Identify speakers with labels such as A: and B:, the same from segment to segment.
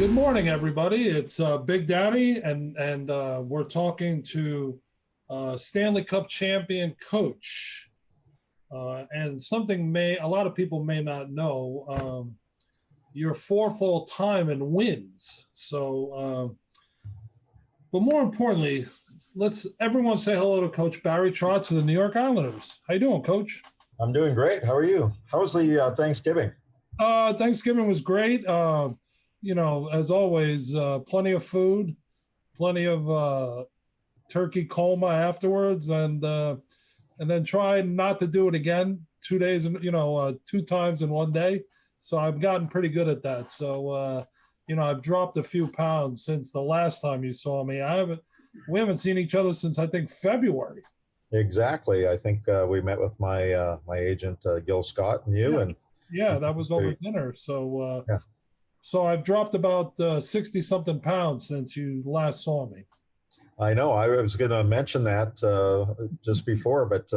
A: Good morning, everybody. It's Big Daddy, and we're talking to Stanley Cup champion coach. And something a lot of people may not know. You're fourth all time in wins. But more importantly, let's everyone say hello to Coach Barry Trotz of the New York Islanders. How you doing, Coach?
B: I'm doing great. How are you? How was the Thanksgiving?
A: Thanksgiving was great. As always, plenty of food, plenty of turkey coma afterwards, and then try not to do it again 2 days, two times in one day. So I've gotten pretty good at that. So I've dropped a few pounds since the last time you saw me. We haven't seen each other since I think February.
B: Exactly. I think we met with my agent Gil Scott and you,
A: Yeah,
B: and
A: yeah, that was over dinner. So
B: yeah.
A: so I've dropped about 60 something pounds since you last saw me.
B: I know. I was going to mention that just before, but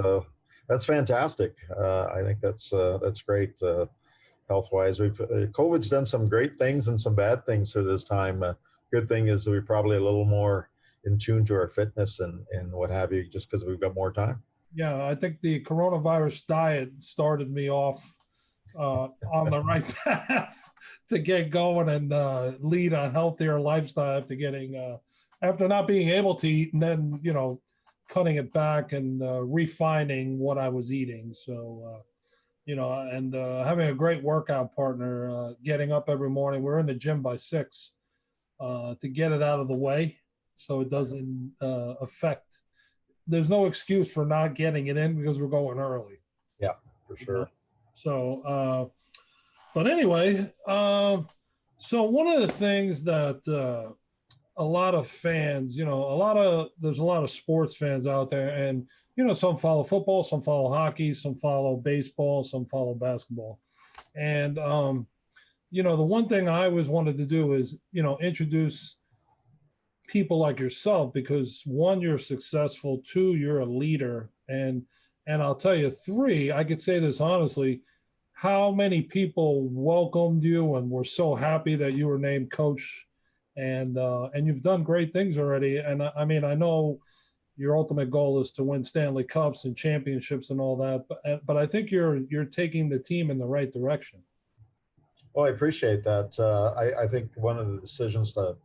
B: that's fantastic. I think that's great. Health wise, COVID's done some great things and some bad things for this time. Good thing is we're probably a little more in tune to our fitness and what have you, just because we've got more time.
A: Yeah, I think the coronavirus diet started me off on the right path to get going and lead a healthier lifestyle after not being able to eat, and then cutting it back and refining what I was eating. So and having a great workout partner, getting up every morning. We're in the gym by 6 to get it out of the way so it doesn't affect. There's no excuse for not getting it in because we're going early.
B: Yeah, for sure.
A: So, but anyway, so one of the things that a lot of fans, there's a lot of sports fans out there, and some follow football, some follow hockey, some follow baseball, some follow basketball, and the one thing I always wanted to do is introduce people like yourself, because one, you're successful, two, you're a leader, and I'll tell you, three, I could say this honestly, how many people welcomed you and were so happy that you were named coach, and you've done great things already. And I mean, I know your ultimate goal is to win Stanley Cups and championships and all that, but I think you're taking the team in the right direction.
B: Well, I appreciate that. I think one of the decisions to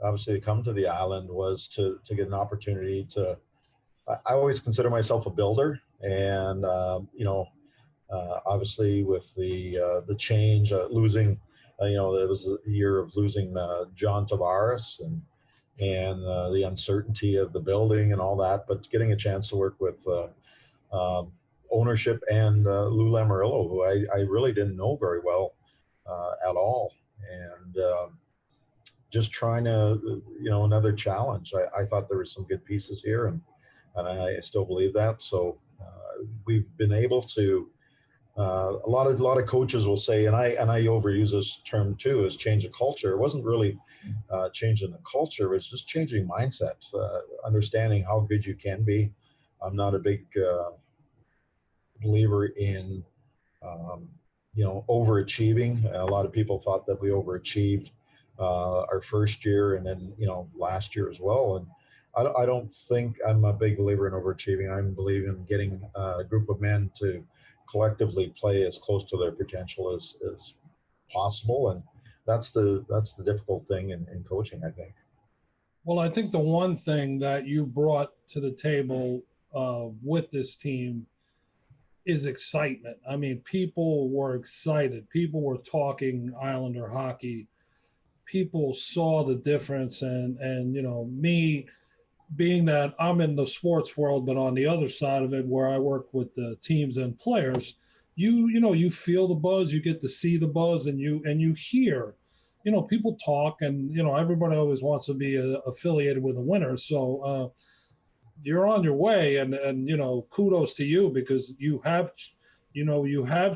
B: obviously come to the island was to get an opportunity to. I always consider myself a builder, and obviously with the change, losing, there was a year of losing John Tavares and the uncertainty of the building and all that, but getting a chance to work with ownership and Lou Lamoriello, who I really didn't know very well at all, and just trying to, another challenge. I thought there were some good pieces here, and I still believe that. So we've been able to. A lot of coaches will say, and I overuse this term too, is change the culture. It wasn't really changing the culture; it was just changing mindset, understanding how good you can be. I'm not a big believer in overachieving. A lot of people thought that we overachieved our first year, and then last year as well. And I don't think I'm a big believer in overachieving. I believe in getting a group of men to collectively play as close to their potential as possible, and that's the difficult thing in coaching, I think.
A: Well, I think the one thing that you brought to the table with this team is excitement. I mean, people were excited. People were talking Islander hockey. People saw the difference, and me being that I'm in the sports world, but on the other side of it, where I work with the teams and players, you feel the buzz, you get to see the buzz, and you hear, people talk, and everybody always wants to be affiliated with a winner. So you're on your way, and kudos to you, because you have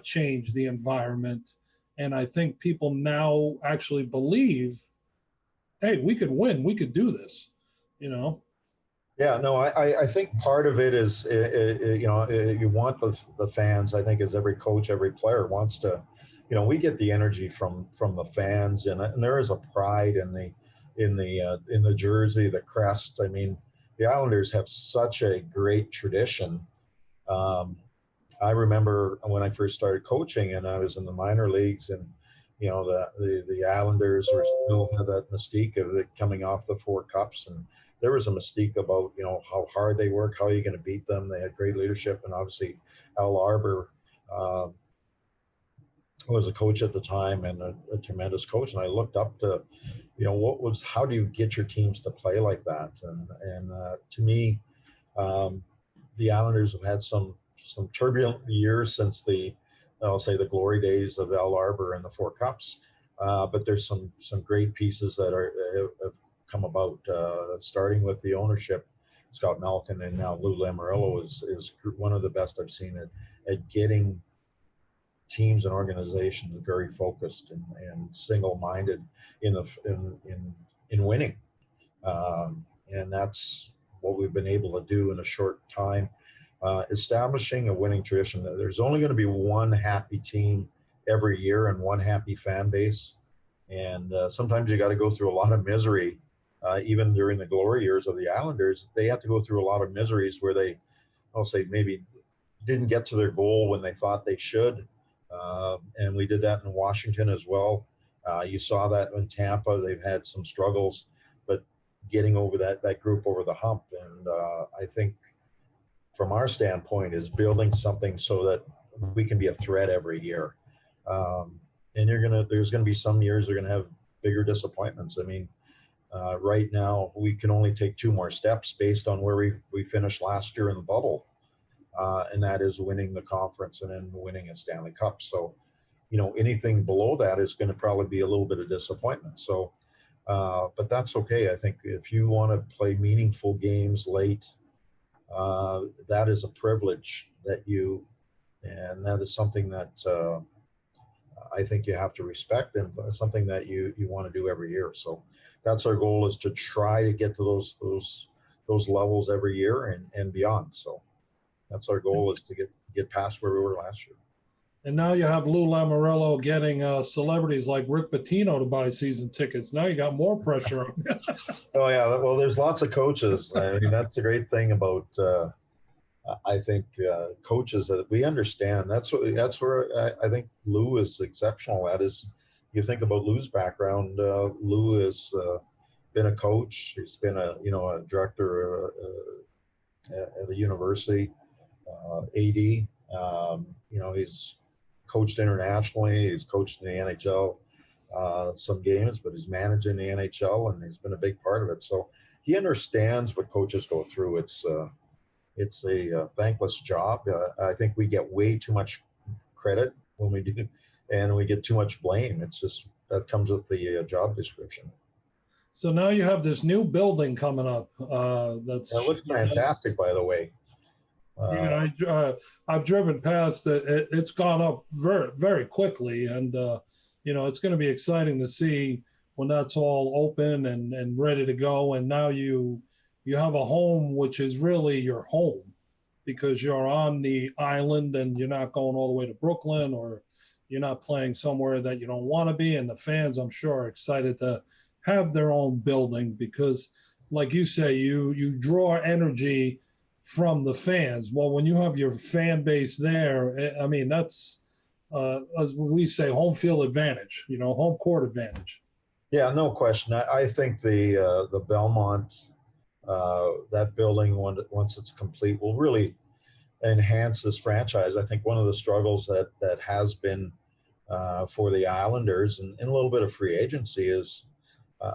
A: changed the environment, and I think people now actually believe, hey, we could win, we could do this,
B: Yeah, no, I think part of it is, you want the fans, I think, as every coach, every player wants to we get the energy from the fans, and there is a pride in the jersey, the crest. I mean, the Islanders have such a great tradition. Um, I remember when I first started coaching, and I was in the minor leagues, and the Islanders were still had that mystique of it coming off the four cups, and there was a mystique about how hard they work, how are you going to beat them. They had great leadership, and obviously Al Arbor uh, was a coach at the time, and a tremendous coach. And I looked up to how do you get your teams to play like that? And to me, um, the Islanders have had some turbulent years since I'll say the glory days of Al Arbor and the four cups. But there's some great pieces that have come about, starting with the ownership. Scott Malkin and now Lou Lamoriello is one of the best I've seen at getting teams and organizations very focused and single-minded in winning. And that's what we've been able to do in a short time, establishing a winning tradition. There's only going to be one happy team every year and one happy fan base. And sometimes you got to go through a lot of misery. Even during the glory years of the Islanders, they had to go through a lot of miseries where I'll say, maybe didn't get to their goal when they thought they should. And we did that in Washington as well. You saw that in Tampa. They've had some struggles, but getting over that group over the hump. And I think from our standpoint is building something so that we can be a threat every year. And there's going to be some years they're going to have bigger disappointments. I mean, right now we can only take two more steps based on where we finished last year in the bubble. And that is winning the conference and then winning a Stanley Cup. So, anything below that is going to probably be a little bit of disappointment. So, but that's okay. I think if you want to play meaningful games late, that is a privilege and that is something that I think you have to respect, and something that you want to do every year. So that's our goal, is to try to get to those levels every year and beyond. So that's our goal, is to get past where we were last year.
A: And now you have Lou Lamoriello getting celebrities like Rick Pitino to buy season tickets. Now you got more pressure on you.
B: Oh yeah, well, there's lots of coaches. I mean, that's the great thing about I think coaches, that we understand. That's where I think Lou is exceptional at. Is you think about Lou's background. Lou has been a coach. He's been a director at the university. AD. He's coached internationally. He's coached in the NHL some games, but he's managing the NHL, and he's been a big part of it. So he understands what coaches go through. It's a thankless job. I think we get way too much credit when we do, and we get too much blame. It's just that comes with the job description.
A: So now you have this new building coming up. That
B: looks fantastic, by the way.
A: I've driven past it. It's gone up very, very quickly, and it's going to be exciting to see when that's all open and ready to go. And now you have a home, which is really your home, because you're on the island and you're not going all the way to Brooklyn, or you're not playing somewhere that you don't want to be. And the fans, I'm sure, are excited to have their own building, because, like you say, you draw energy from the fans. Well, when you have your fan base there, I mean, that's, as we say, home field advantage, home court advantage.
B: Yeah, no question. I think the Belmont, that building, once it's complete, will really enhance this franchise. I think one of the struggles that has been for the Islanders and a little bit of free agency is,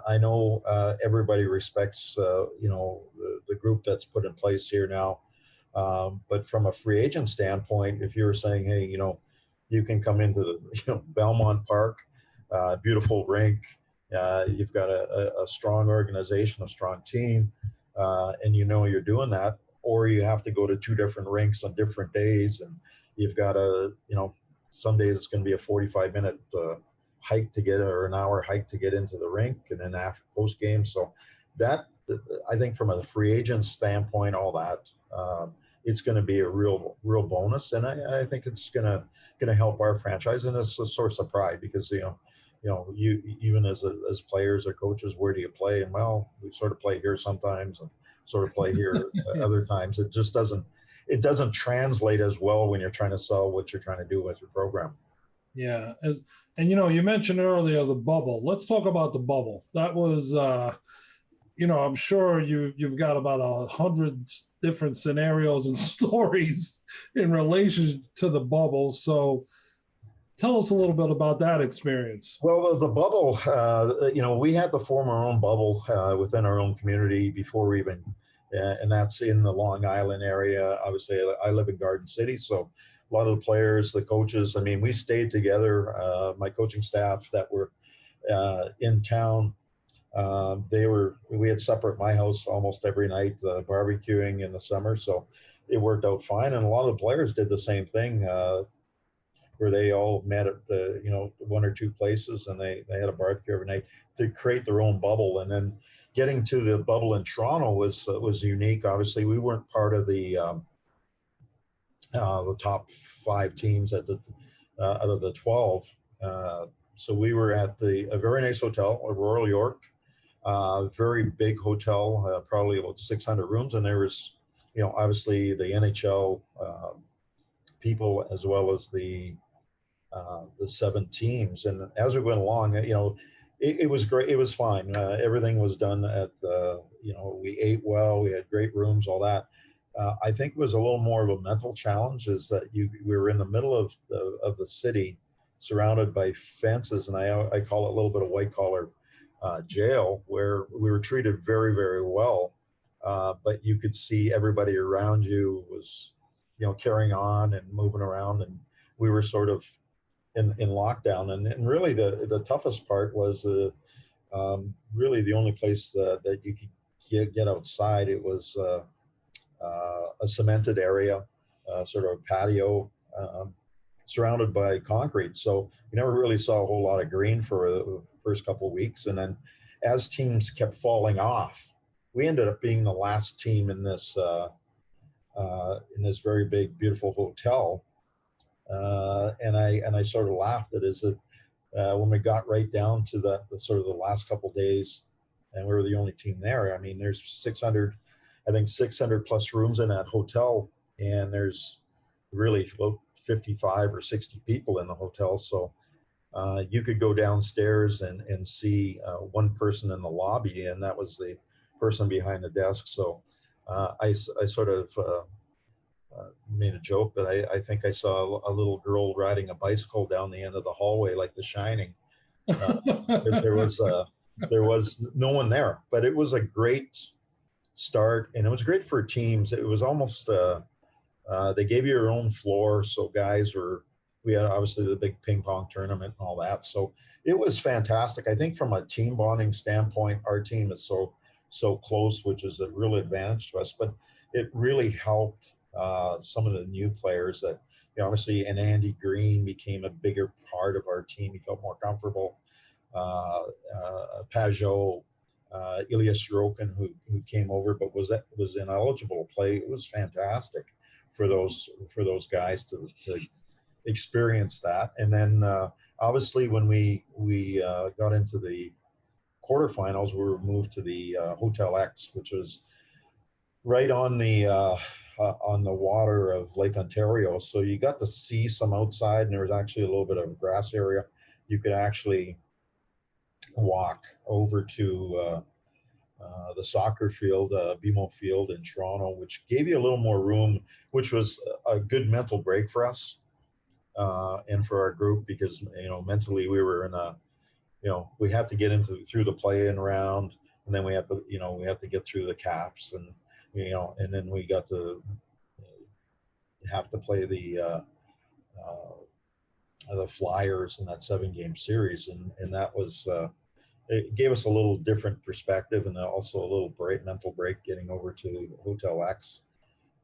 B: I know everybody respects the group that's put in place here now, but from a free agent standpoint, if you're saying, hey, you can come into the Belmont Park, beautiful rink, you've got a strong organization, a strong team, and you're doing that, or you have to go to two different rinks on different days, and you've got some days it's going to be a 45-minute hike to get, or an hour hike to get into the rink, and then after post game. So that, I think, from a free agent standpoint, all that it's going to be a real bonus, and I think it's going to help our franchise, and it's a source of pride because you even as players or coaches, where do you play? And well, we sort of play here sometimes, and sort of play here other times. It doesn't translate as well when you're trying to sell what you're trying to do with your program.
A: Yeah, and you mentioned earlier the bubble. Let's talk about the bubble. That was, I'm sure you've got about 100 different scenarios and stories in relation to the bubble. So tell us a little bit about that experience.
B: Well, the bubble, we had to form our own bubble within our own community before we even, and that's in the Long Island area. Obviously, I live in Garden City, so a lot of the players, the coaches, I mean, we stayed together. My coaching staff that were in town, we had supper at my house almost every night, barbecuing in the summer. So it worked out fine. And a lot of the players did the same thing. Where they all met at one or two places, and they had a barbecue every night to create their own bubble. And then getting to the bubble in Toronto was unique. Obviously, we weren't part of the top 5 teams out of the 12. So we were at a very nice hotel, a Royal York, very big hotel, probably about 600 rooms, and there was, obviously the NHL people as well as the 7 teams. And as we went along, it was great. It was fine. Everything was done we ate well. We had great rooms, all that. I think it was a little more of a mental challenge, is that we were in the middle of the city, surrounded by fences, and I call it a little bit of white collar jail, where we were treated very, very well, but you could see everybody around you was carrying on and moving around, and we were sort of in lockdown. And really the toughest part was really the only place that you could get outside. It was a cemented area, sort of a patio, surrounded by concrete. So we never really saw a whole lot of green for the first couple of weeks. And then as teams kept falling off, we ended up being the last team in this very big, beautiful hotel. And I sort of laughed at is that when we got right down to the sort of the last couple of days, and we were the only team there. I mean, there's 600 plus rooms in that hotel, and there's really about 55 or 60 people in the hotel. So you could go downstairs and see one person in the lobby, and that was the person behind the desk. So I sort of made a joke that I think I saw a little girl riding a bicycle down the end of the hallway like The Shining. There was no one there, but it was a great start, and it was great for teams. It was almost they gave you your own floor, so we had obviously the big ping pong tournament and all that. So it was fantastic. I think from a team bonding standpoint, our team is so close, which is a real advantage to us. But it really helped some of the new players that, obviously, and Andy Green became a bigger part of our team. He felt more comfortable. Pajot, Ilya Sorokin, who came over but was ineligible to play. It was fantastic for those guys to experience that. And then obviously when we got into the quarterfinals, we were moved to the Hotel X, which was right on the water of Lake Ontario. So you got to see some outside, and there was actually a little bit of a grass area. You could actually walk over to the soccer field, BMO Field in Toronto, which gave you a little more room, which was a good mental break for us and for our group, because mentally we were in we had to get through the play-in round, and then we have to get through the caps, and and then we got to have to play the Flyers in that 7-game series, and that was it gave us a little different perspective, and also a little mental break getting over to Hotel X.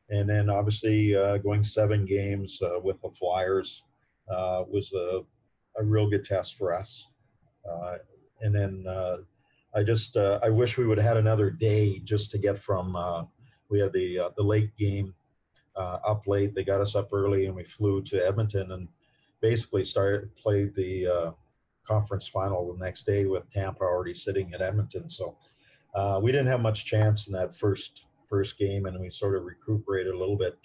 B: And then obviously going 7 games with the Flyers was a real good test for us. And then I wish we would have had another day just to get from we had the late game up late. They got us up early, and we flew to Edmonton and basically played the conference final the next day with Tampa already sitting at Edmonton. So we didn't have much chance in that first game, and we sort of recuperated a little bit,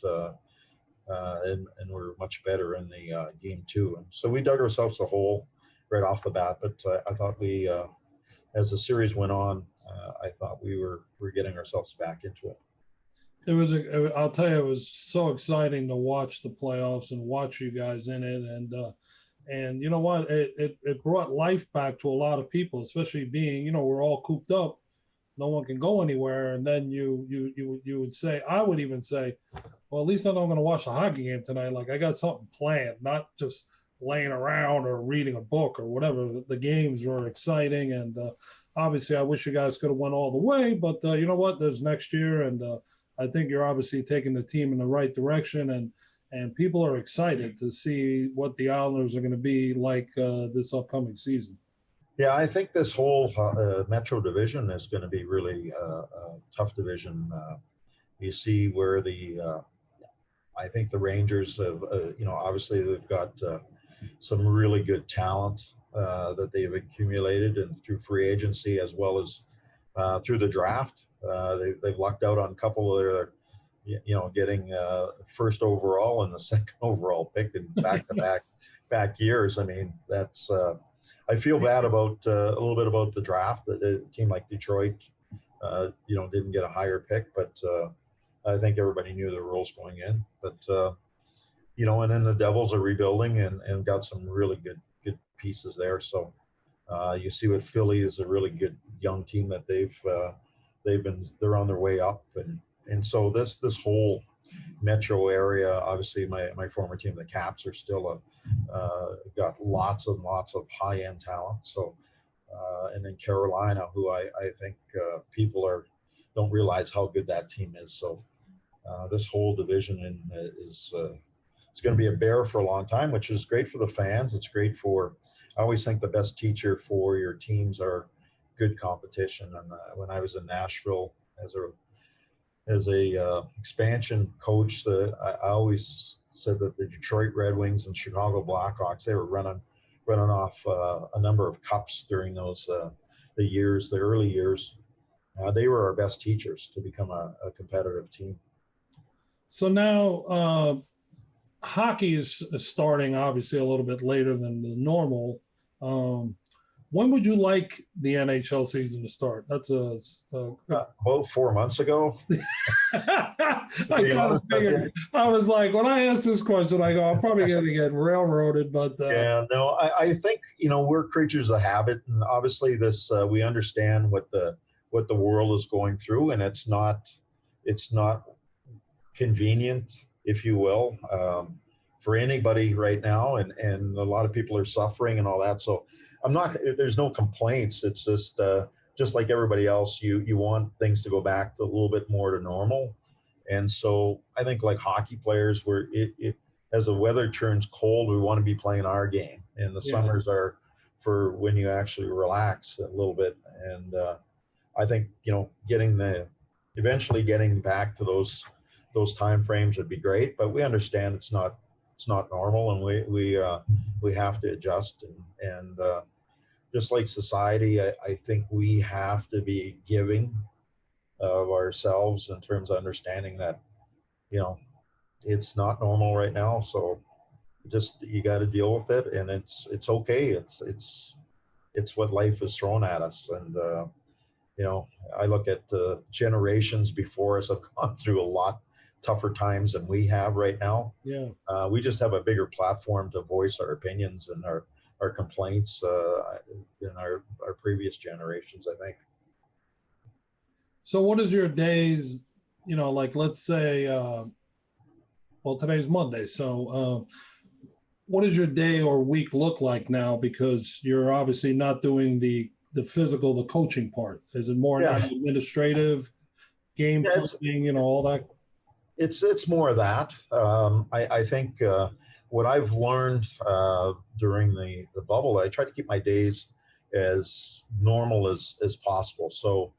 B: and we're much better in the game two. And so we dug ourselves a hole right off the bat. But I thought we, as the series went on, I thought we were getting ourselves back into it.
A: It was, I'll tell you, it was so exciting to watch the playoffs and watch you guys in it. And you know what? It brought life back to a lot of people, especially being, we're all cooped up. No one can go anywhere. And then you would say, I would even say, well, at least I know I'm going to watch a hockey game tonight. Like I got something planned, not just laying around or reading a book or whatever. The games were exciting. And obviously I wish you guys could have went all the way, but you know what? There's next year. And I think you're obviously taking the team in the right direction. And people are excited to see what the Islanders are going to be like this upcoming season.
B: Yeah, I think this whole Metro division is going to be really a tough division. You see where I think the Rangers have, obviously they've got some really good talent that they've accumulated and through free agency as well as through the draft. They've lucked out on a couple of their, getting first overall and the second overall pick in back years. I mean, that's. I feel bad about a little bit about the draft. That a team like Detroit, didn't get a higher pick, but I think everybody knew the rules going in. But and then the Devils are rebuilding and got some really good pieces there. So you see what Philly is a really good young team that they're on their way up, and so this whole Metro area, obviously my former team, the Caps, are still got lots and lots of high-end talent. So and then Carolina, who I think people don't realize how good that team is. So this whole division is it's going to be a bear for a long time, which is great for the fans. It's great I always think the best teacher for your teams are good competition. And when I was in Nashville as a expansion coach, I always said that the Detroit Red Wings and Chicago Blackhawks, they were running off a number of cups during those the early years. They were our best teachers to become a competitive team.
A: So now hockey is starting obviously a little bit later than the normal. When would you like the NHL season to start? That's
B: about 4 months ago.
A: I kind of figured. I was like, when I asked this question, I go, I'm probably going to get railroaded. But
B: yeah, no, I think we're creatures of habit, and obviously this we understand what the world is going through, and it's not convenient, if you will, for anybody right now, and a lot of people are suffering and all that. So there's no complaints. It's just like everybody else, you want things to go back to a little bit more to normal. And so I think like hockey players, as the weather turns cold, we want to be playing our game, and the summers are for when you actually relax a little bit. And I think eventually getting back to those time frames would be great, but we understand it's not normal, and we have to adjust, and just like society, I think we have to be giving of ourselves in terms of understanding that it's not normal right now. So just you got to deal with it, and it's okay. It's what life is thrown at us. And I look at the generations before us have gone through a lot tougher times than we have right now.
A: Yeah.
B: We just have a bigger platform to voice our opinions and our complaints than our previous generations, I think.
A: So what is your days, like let's say, today's Monday. So what does your day or week look like now? Because you're obviously not doing the physical, the coaching part. Is it more administrative, game planning, all that?
B: It's more of that. I think what I've learned during the bubble, I try to keep my days as normal as possible. So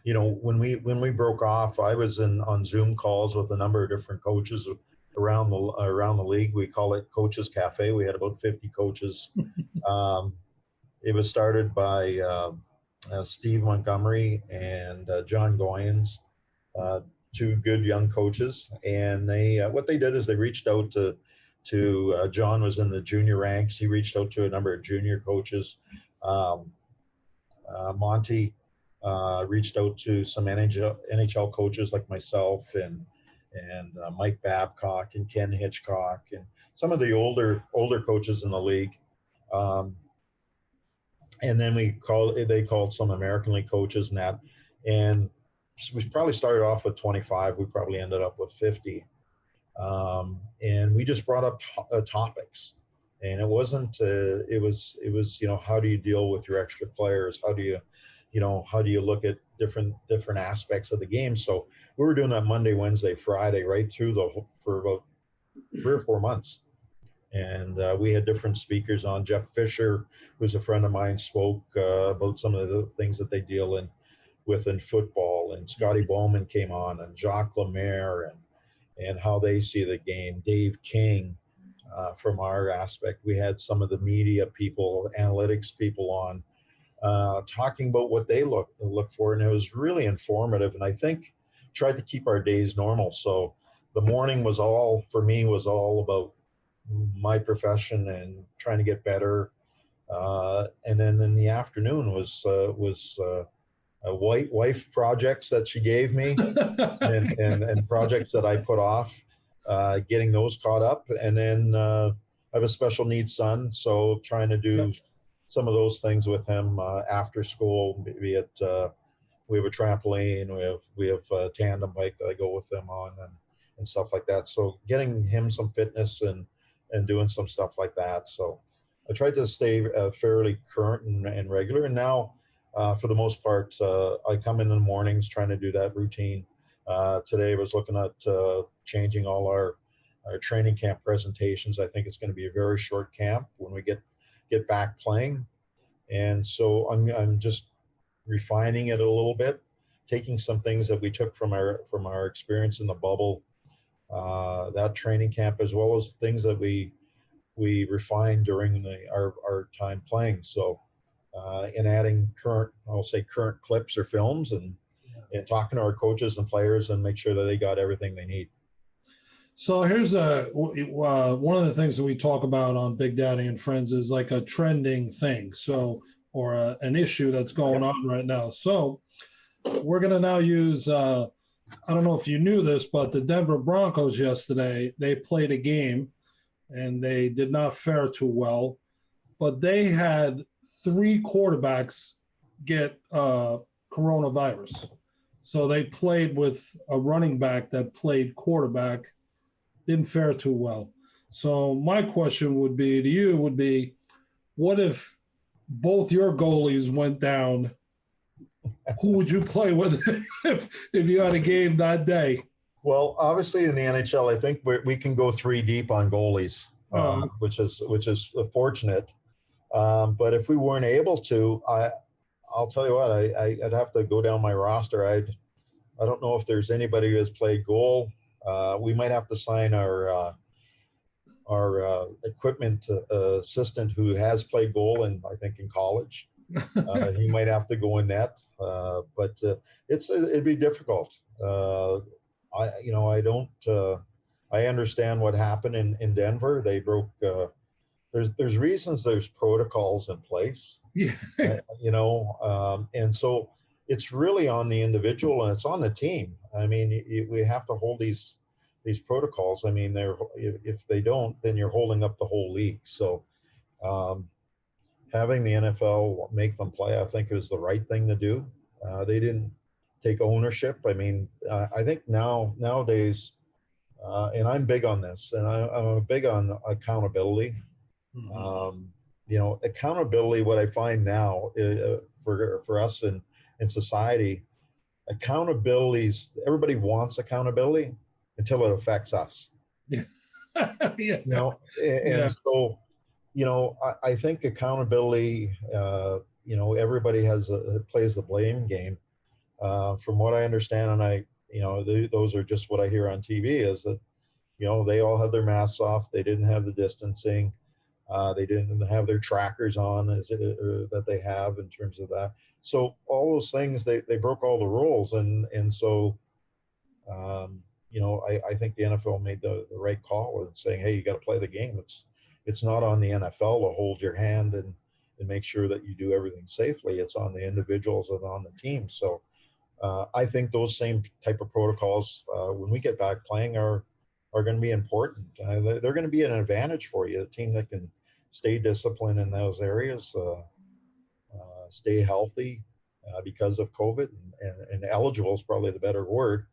B: when we broke off, I was on Zoom calls with a number of different coaches around the league. We call it Coaches Cafe. We had about 50 coaches. Um, it was started by Steve Montgomery and John Goyens, uh, two good young coaches. And they what they did is they reached out to John was in the junior ranks. He reached out to a number of junior coaches. Um, Monty reached out to some NHL coaches like myself and Mike Babcock and Ken Hitchcock and some of the older coaches in the league. Um, and then they called some American League coaches and that. And we probably started off with 25. We probably ended up with 50. And we just brought up topics. And it wasn't, it was, how do you deal with your extra players? How do you look at different aspects of the game? So we were doing that Monday, Wednesday, Friday, right through for about 3 or 4 months. And we had different speakers on. Jeff Fisher, who's a friend of mine, spoke about some of the things that they deal with in football. And Scotty Bowman came on, and Jacques Lemaire, and how they see the game. Dave King, from our aspect. We had some of the media people, analytics people on, talking about what they look for, and it was really informative. And I think tried to keep our days normal. So the morning was all about my profession and trying to get better. And then in the afternoon was wife projects that she gave me and projects that I put off, getting those caught up. And then I have a special needs son, so trying to do some of those things with him after school, be it we have a trampoline, we have a tandem bike that I go with him on and stuff like that. So getting him some fitness and doing some stuff like that. So I tried to stay fairly current and regular. And now, for the most part, I come in the mornings trying to do that routine. Today I was looking at changing all our training camp presentations. I think it's going to be a very short camp when we get back playing. And so I'm just refining it a little bit, taking some things that we took from our experience in the bubble, that training camp, as well as things that we refined during our time playing. So, and adding current clips or films and talking to our coaches and players and make sure that they got everything they need.
A: So here's one of the things that we talk about on Big Daddy and Friends is like a trending thing. So, or an issue that's going on right now. So we're going to now use, I don't know if you knew this, but the Denver Broncos yesterday, they played a game and they did not fare too well, but they had 3 quarterbacks get coronavirus. So they played with a running back that played quarterback, didn't fare too well. So my question would be, what if both your goalies went down? Who would you play with if you had a game that day?
B: Well, obviously in the NHL, I think we can go 3 deep on goalies, which is fortunate. But if we weren't able to, I'll tell you what, I'd have to go down my roster. I don't know if there's anybody who has played goal. We might have to sign our equipment assistant who has played goal I think in college. He might have to go in net, but it'd be difficult. I understand what happened in Denver. They broke. There's reasons. There's protocols in place.
A: Yeah.
B: And so it's really on the individual and it's on the team. I mean, we have to hold these protocols. I mean, if they don't, then you're holding up the whole league. So having the NFL make them play, I think, is the right thing to do. They didn't take ownership. I mean, I think nowadays, and I'm big on this, and I'm big on accountability.
A: Mm-hmm.
B: Accountability, what I find now for us in society, everybody wants accountability until it affects us.
A: Yeah.
B: So, I think accountability, everybody plays the blame game. From what I understand, and those are just what I hear on TV, is that, they all had their masks off. They didn't have the distancing. They didn't have their trackers on that they have in terms of that. So all those things, they broke all the rules. And so, I think the NFL made the right call in saying, hey, you got to play the game. It's not on the NFL to hold your hand and make sure that you do everything safely. It's on the individuals and on the team. So I think those same type of protocols, when we get back playing, are going to be important. They're going to be an advantage for you, a team that can stay disciplined in those areas, stay healthy because of COVID, and eligible is probably the better word.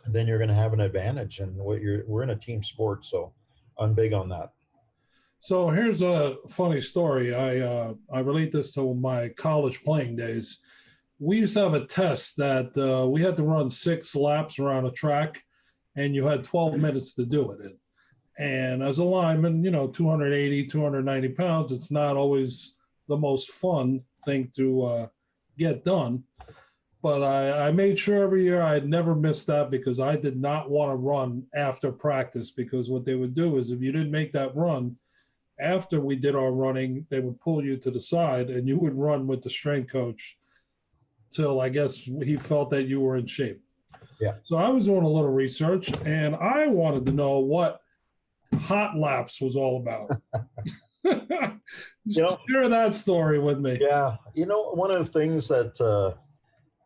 B: Then you're going to have an advantage. And we're in a team sport, so I'm big on that.
A: So here's a funny story. I relate this to my college playing days. We used to have a test that we had to run 6 laps around a track, and you had 12 minutes to do it in. And as a lineman, 280, 290 pounds, it's not always the most fun thing to get done. But I made sure every year I had never missed that, because I did not want to run after practice, because what they would do is, if you didn't make that run, after we did our running, they would pull you to the side and you would run with the strength coach till, I guess, he felt that you were in shape.
B: Yeah.
A: So I was doing a little research, and I wanted to know what hot laps was all about. Share that story with me.
B: Yeah. One of the things that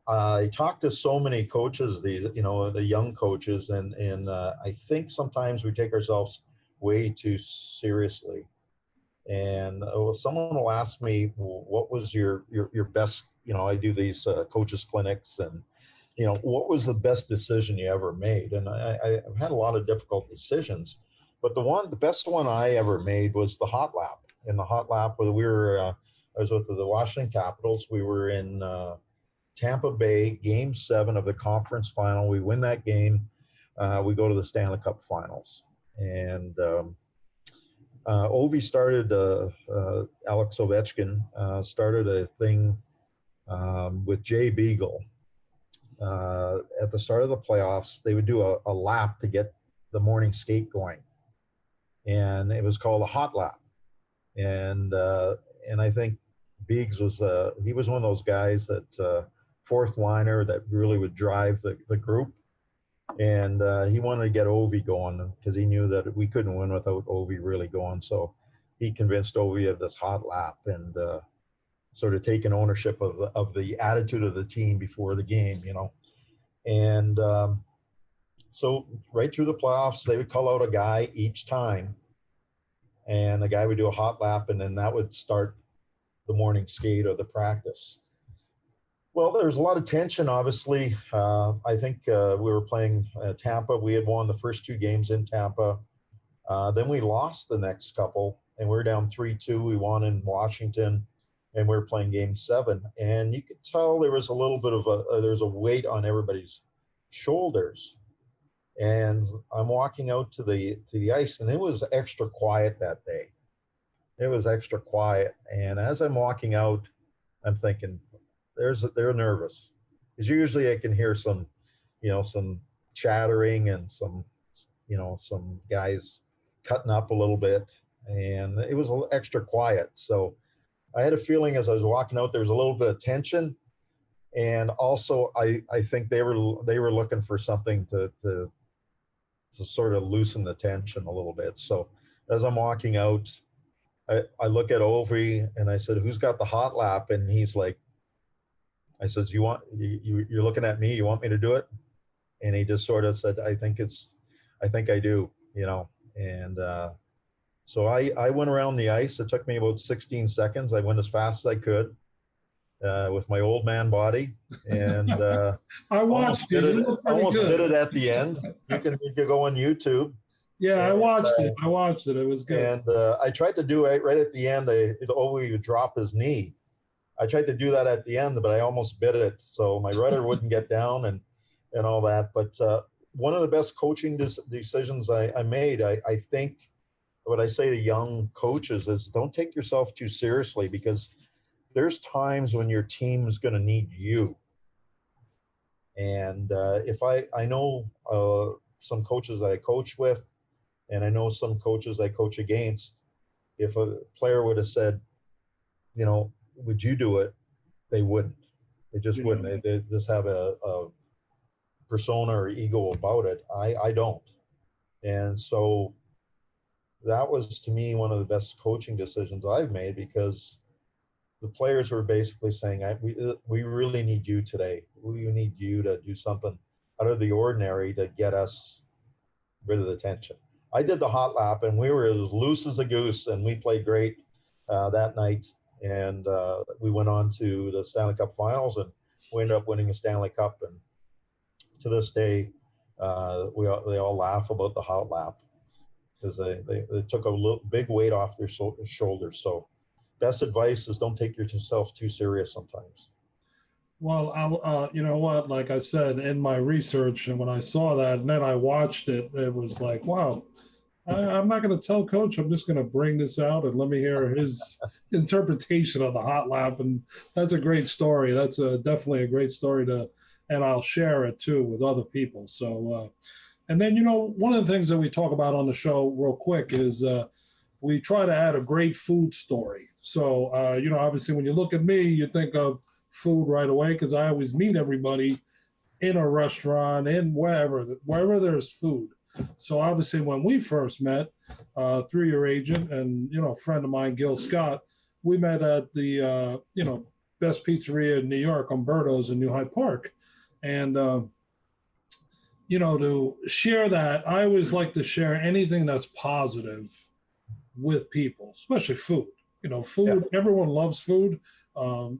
B: I talk to so many coaches, the young coaches, and I think sometimes we take ourselves way too seriously. And someone will ask me, well, what was your best, I do these coaches clinics, and, what was the best decision you ever made? And I've had a lot of difficult decisions, but the best one I ever made was the hot lap. In the hot lap, where I was with the Washington Capitals. We were in Tampa Bay, Game 7 of the conference final. We win that game. We go to the Stanley Cup Finals. And Ovi started, Alex Ovechkin started a thing with Jay Beagle. At the start of the playoffs, they would do a lap to get the morning skate going. And it was called a hot lap. And I think Biggs he was one of those guys that fourth liner that really would drive the group. And he wanted to get Ovi going, because he knew that we couldn't win without Ovi really going. So he convinced Ovi of this hot lap, and sort of taking ownership of the attitude of the team before the game, And so right through the playoffs, they would call out a guy each time, and the guy would do a hot lap, and then that would start the morning skate or the practice. Well, there's a lot of tension, obviously. I think we were playing Tampa. We had won the first 2 games in Tampa. Then we lost the next couple, and we were down 3-2. We won in Washington, and we were playing Game 7. And you could tell there was a little bit of there's a weight on everybody's shoulders. And I'm walking out to the ice, and it was extra quiet that day. It was extra quiet. And as I'm walking out, I'm thinking, they're nervous, because usually I can hear some chattering and some guys cutting up a little bit, and it was a little extra quiet. So I had a feeling as I was walking out, there was a little bit of tension, and also I think they were looking for something to sort of loosen the tension a little bit. So as I'm walking out, I look at Ovi and I said, "Who's got the hot lap?" And he's like, I says, you're looking at me, you want me to do it? And he just sort of said, I think I do, And so I went around the ice. It took me about 16 seconds. I went as fast as I could with my old man body. And
A: I watched it.
B: Almost did it at the end. You can go on YouTube.
A: Yeah, I watched it. It was good.
B: And I tried to do it right at the end. Ovi would drop his knee. I tried to do that at the end, but I almost bit it. So my rudder wouldn't get down and all that. But one of the best coaching decisions I made, I think what I say to young coaches is, don't take yourself too seriously, because there's times when your team's going to need you. And if I know some coaches that I coach with, and I know some coaches I coach against, if a player would have said, you know, would you do it? They wouldn't. They just
A: Yeah.
B: wouldn't. They just have a persona or ego about it. I don't. And so that was, to me, one of the best coaching decisions I've made, because the players were basically saying, we really need you today. We need you to do something out of the ordinary to get us rid of the tension. I did the hot lap, and we were as loose as a goose, and we played great that night. And we went on to the Stanley Cup Finals, and we ended up winning the Stanley Cup. And to this day, they all laugh about the hot lap, because they took a big weight off their shoulders. So best advice is don't take yourself too serious sometimes.
A: Well, you know what? Like I said in my research, and when I saw that, and then I watched it, it was like, wow. I'm not going to tell Coach. I'm just going to bring this out and let me hear his interpretation of the hot lap. And that's a great story. That's definitely a great story and I'll share it too with other people. So, and then, you know, one of the things that we talk about on the show real quick is we try to add a great food story. So, you know, obviously when you look at me, you think of food right away, because I always meet everybody in a restaurant, in wherever there's food. So obviously when we first met through your agent and, you know, friend of mine, Gil Scott, we met at the, you know, best pizzeria in New York, Umberto's in New Hyde Park. And, you know, to share that, I always like to share anything that's positive with people, especially food. You know, food, yeah. Everyone loves food.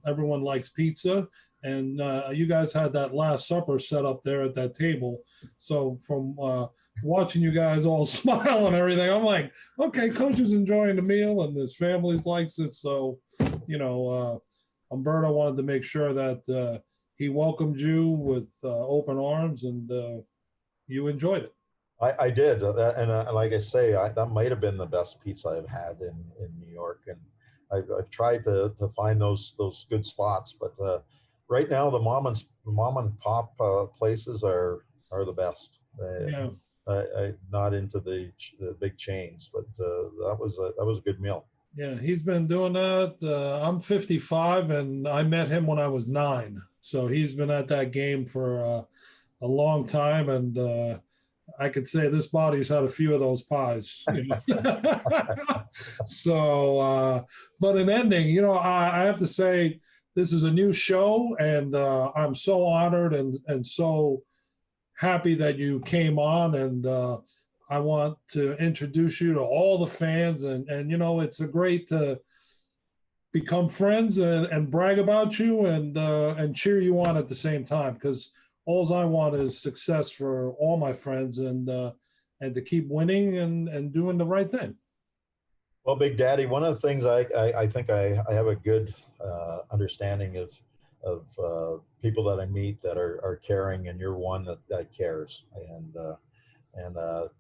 A: Everyone likes pizza. And you guys had that Last Supper set up there at that table. So from watching you guys all smile and everything, I'm like, okay, Coach is enjoying the meal and his family likes it. So, you know, Umberto wanted to make sure that he welcomed you with open arms, and you enjoyed it.
B: I did. And like I say, that might have been the best pizza I've had in New York. And I've tried to find those good spots, but right now the mom and pop places are the best.
A: Yeah.
B: I'm not into the big chains, but that was a good meal.
A: Yeah, he's been doing that. I'm 55, and I met him when I was 9. So he's been at that game for a long time, and I could say this body's had a few of those pies. You know? So, but in ending, you know, I have to say this is a new show, and I'm so honored and so happy that you came on, and I want to introduce you to all the fans, and you know, it's a great to become friends and brag about you and cheer you on at the same time, because all I want is success for all my friends, and to keep winning and doing the right thing.
B: Well, Big Daddy, one of the things I think I have a good understanding of people that I meet that are caring, and you're one that cares. And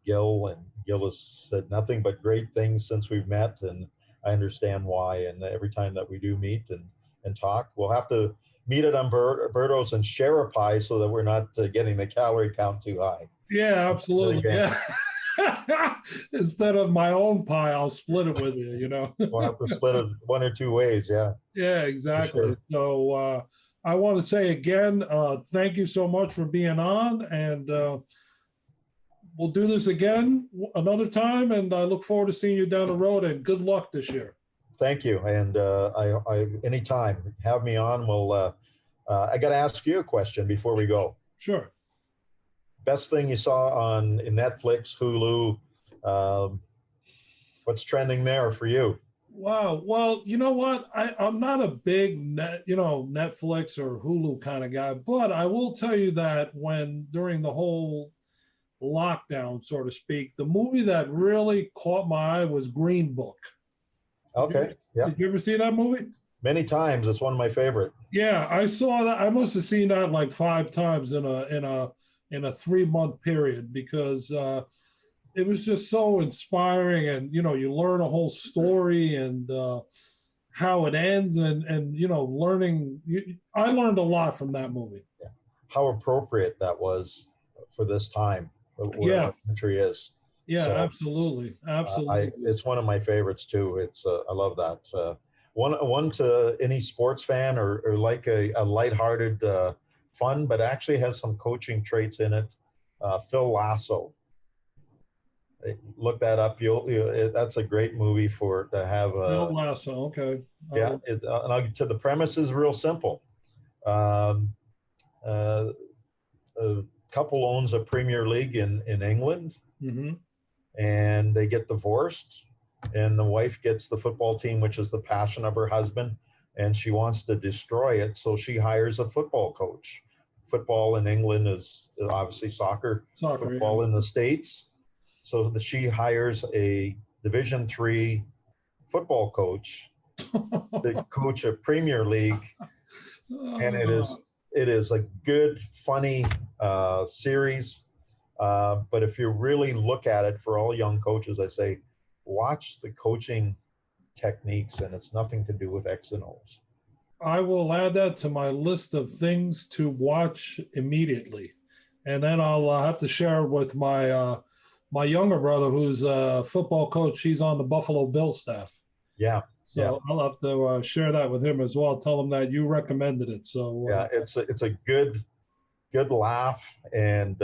B: Gil has said nothing but great things since we've met, and I understand why. And every time that we do meet and talk, we'll have to meet at Umberto's and share a pie so that we're not getting the calorie count too high.
A: Yeah, absolutely. Yeah. Instead of my own pie, I'll split it with you, you know.
B: We'll have to split it one or two ways. Yeah.
A: Yeah, exactly.
B: Sure.
A: So I want to say again, thank you so much for being on, and we'll do this again another time, and I look forward to seeing you down the road, and good luck this year.
B: Thank you. And I anytime have me on. We'll I got to ask you a question before we go.
A: Sure.
B: Best thing you saw on Netflix, Hulu, what's trending there for you?
A: Wow. Well, you know what? I'm not a big Netflix or Hulu kind of guy, but I will tell you that during the whole lockdown, so to speak, the movie that really caught my eye was Green Book.
B: Okay. Yeah.
A: Did you ever see that movie?
B: Many times. It's one of my favorite.
A: Yeah, I saw that. I must have seen that like 5 times in a 3-month period, because it was just so inspiring, and you know, you learn a whole story, and how it ends, and learning. I learned a lot from that movie.
B: Yeah. How appropriate that was for this time where
A: Yeah,
B: our country is.
A: yeah,
B: So
A: absolutely, absolutely.
B: it's one of my favorites too. It's I love that. One to any sports fan or like a lighthearted fun, but actually has some coaching traits in it. Phil Lasso. Look that up. That's a great movie to have.
A: Bill Lasso. Okay.
B: Yeah, to the premise is real simple. Um, uh, a couple owns a Premier League in England,
A: Mm-hmm.
B: and they get divorced, and the wife gets the football team, which is the passion of her husband, and she wants to destroy it, so she hires a football coach. Football in England is obviously soccer. Football
A: Yeah.
B: in the States, so she hires a Division III football coach, the coach of Premier League, and it is a good, funny series. But if you really look at it, for all young coaches, I say, watch the coaching techniques, and it's nothing to do with X and O's.
A: I will add that to my list of things to watch immediately, and then I'll have to share with my younger brother, who's a football coach. He's on the Buffalo Bills staff,
B: Yeah,
A: so
B: yeah,
A: I'll have to share that with him as well. Tell him that you recommended it. So
B: yeah. It's a good laugh, and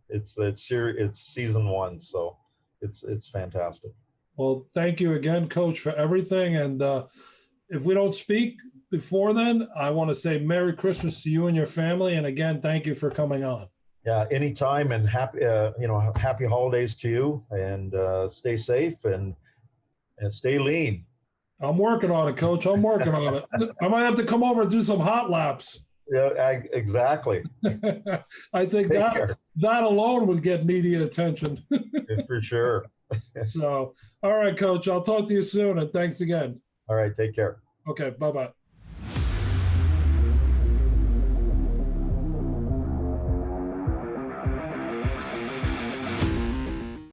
B: it's season one, so it's fantastic.
A: well, thank you again, Coach, for everything. And if we don't speak before then, I want to say Merry Christmas to you and your family. And again, thank you for coming on.
B: Yeah, anytime, and happy holidays to you, and stay safe and stay lean.
A: I'm working on it, Coach. I'm working on it. I might have to come over and do some hot laps.
B: Yeah, exactly.
A: I think that alone would get media attention.
B: For sure.
A: So, all right, Coach. I'll talk to you soon, and thanks again.
B: All right, take care.
A: Okay, bye-bye.